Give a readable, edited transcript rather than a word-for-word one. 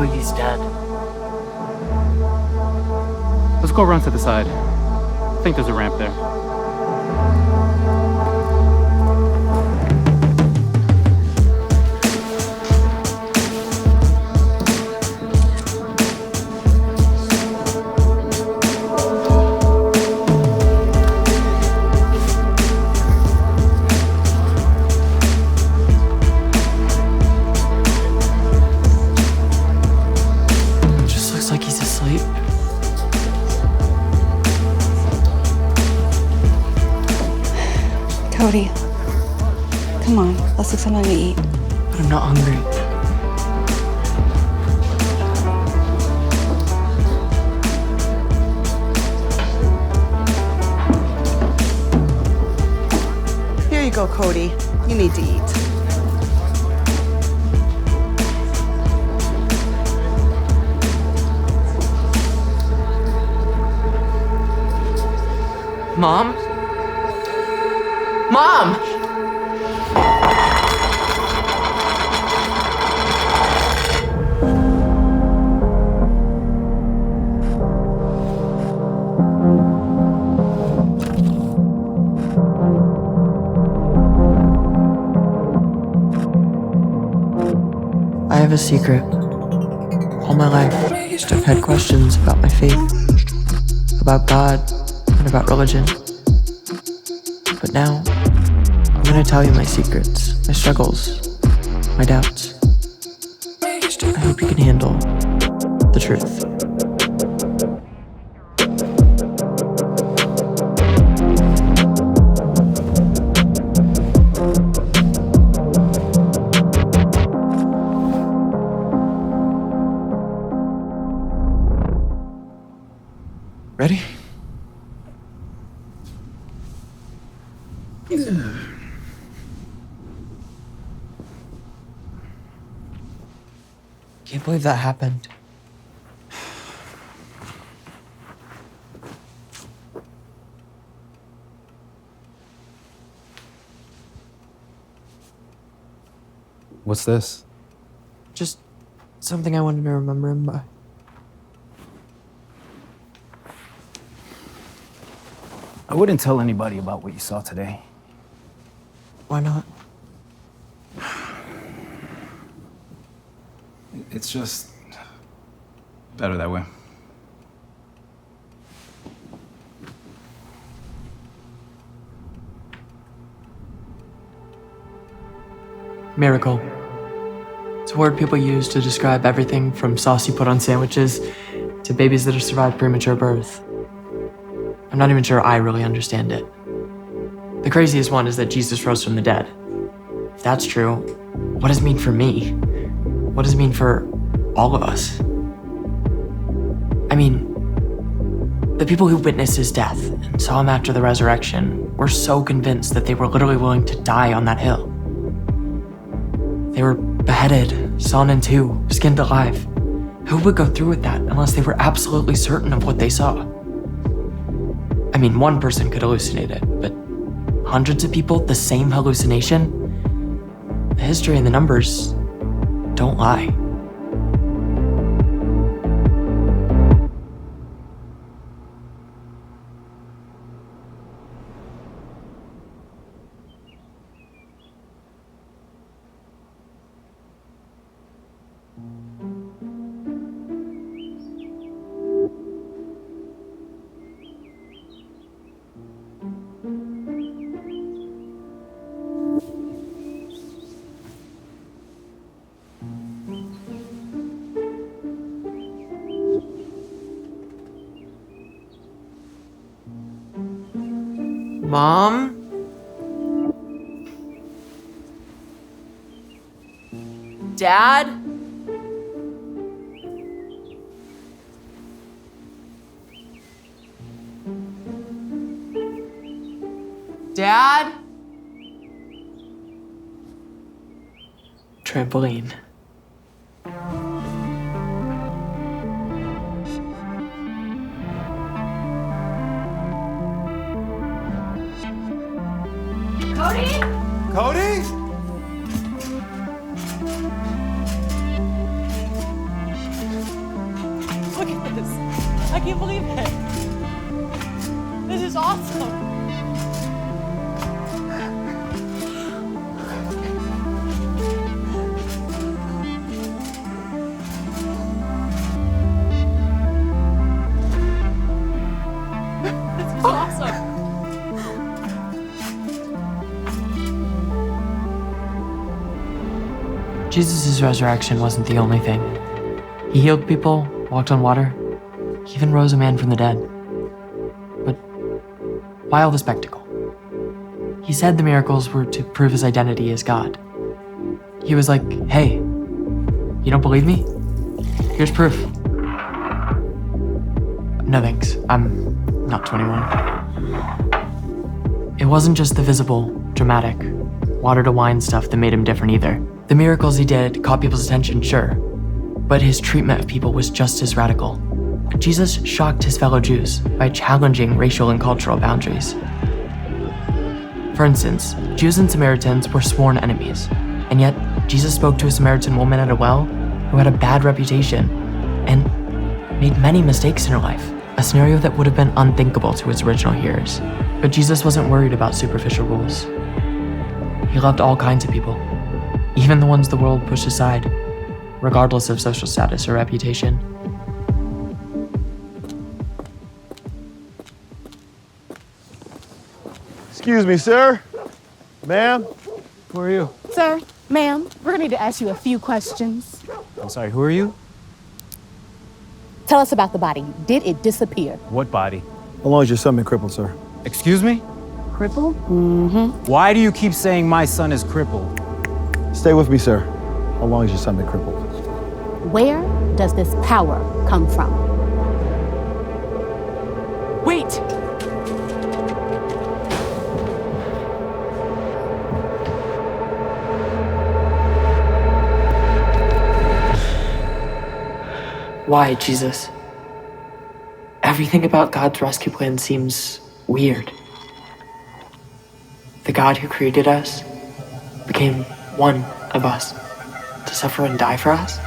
Cody's dead. Let's go around to the side. I think there's a ramp there. Just looks like he's asleep. Cody, come on, let's get something to eat. But I'm not hungry. Here you go, Cody. You need to eat. Mom? Mom! I have a secret. All my life, I've had questions about my faith, about God, and about religion. But now, I'm gonna tell you my secrets, my struggles, my doubts. I hope you can handle the truth. Ready? Can't believe that happened. What's this? Just something I wanted to remember him by. I wouldn't tell anybody about what you saw today. Why not? It's just better that way. Miracle. It's a word people use to describe everything from sauce you put on sandwiches to babies that have survived premature birth. I'm not even sure I really understand it. The craziest one is that Jesus rose from the dead. If that's true, what does it mean for me? What does it mean for all of us? I mean, the people who witnessed his death and saw him after the resurrection were so convinced that they were literally willing to die on that hill. They were beheaded, sawn in two, skinned alive. Who would go through with that unless they were absolutely certain of what they saw? I mean, one person could hallucinate it, but hundreds of people, the same hallucination? The history and the numbers don't lie. Mom? Dad? Dad? Trampoline. Cody? can't believe it. This is awesome. This is awesome. Jesus' resurrection wasn't the only thing. He healed people, walked on water, he even rose a man from the dead. But why all the spectacle? He said the miracles were to prove his identity as God. He was like, hey, you don't believe me? Here's proof. No thanks, I'm not 21. It wasn't just the visible, dramatic, water to wine stuff that made him different either. The miracles he did caught people's attention, sure, but his treatment of people was just as radical. Jesus shocked his fellow Jews by challenging racial and cultural boundaries. For instance, Jews and Samaritans were sworn enemies, and yet Jesus spoke to a Samaritan woman at a well who had a bad reputation and made many mistakes in her life, a scenario that would have been unthinkable to his original hearers. But Jesus wasn't worried about superficial rules. He loved all kinds of people, even the ones the world pushed aside, regardless of social status or reputation. Excuse me, sir. Ma'am. Who are you? Sir, ma'am, we're gonna need to ask you a few questions. I'm sorry, who are you? Tell us about the body. Did it disappear? What body? How long has your son been crippled, sir? Excuse me? Crippled? Why do you keep saying my son is crippled? Stay with me, sir. How long has your son been crippled? Where does this power come from? Wait! Why, Jesus? Everything about God's rescue plan seems weird. The God who created us became one of us to suffer and die for us?